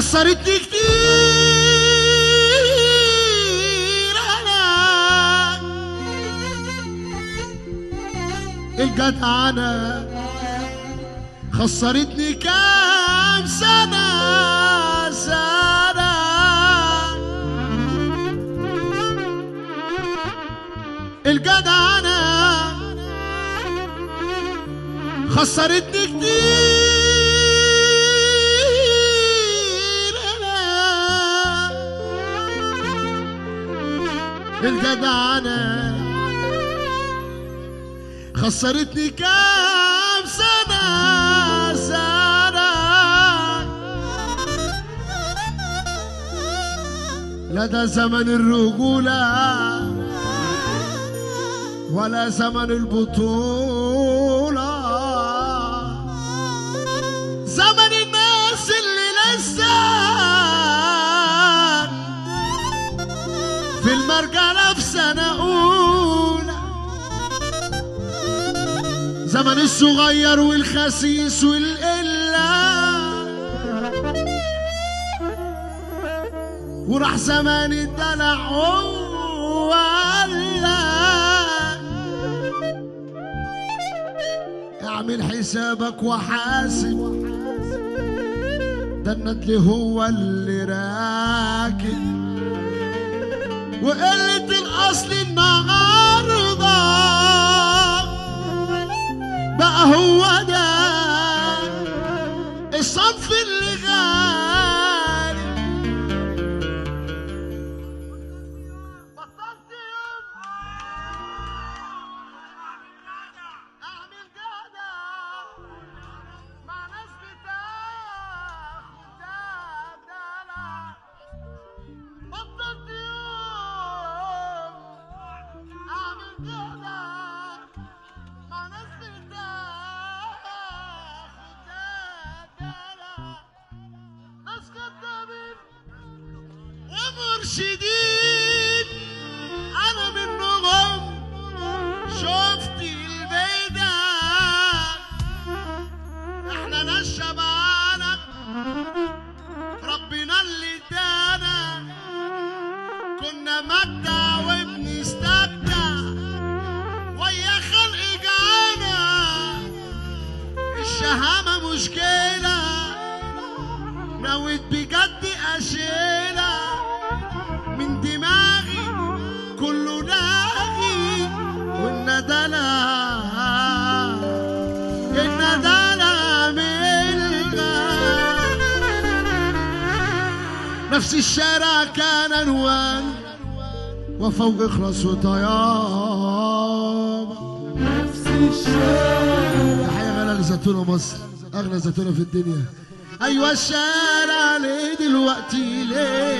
خسرتني كتير انا الجدعنة، خسرتني كام سنة الجدعنة، خسرتني كتير انا الجدعنة، خسرتني كام سنة لا ده زمن الرجولة ولا زمن البطولة، زمن الناس اللي لسه في المرجلة في سنة أولى، زمن الصغير والخسيس والقلة، وراح زمان الدلع ولا اعمل حسابك وحاسب، ده الندل هو اللي راكب، وقلة الأصل النهارده بقى هو ده الصنف اللي غالي. بطلت يوم اعمل جدع مع ناس بتاخد دلع، بطلت يوم اعمل جدع مع ناس ناس كدابين ومرشدين، انا منهم شفت البيدة، احنا ناس شبعانة ربنا اللي ادانا، كنا مجدع وبنستجدع ويا خلق جانا، الشهامة مشكلة نويت بجد أشيلة من دماغي كله لاغي، والندلة ملغى، نفس الشارع كان عنوان وفوق اخلص وطيابة، نفس الشارع. تحية غالية لزيتونة مصر، أغلى زيتونة في الدنيا. أيوة الشارع ليه دلوقتي ليه؟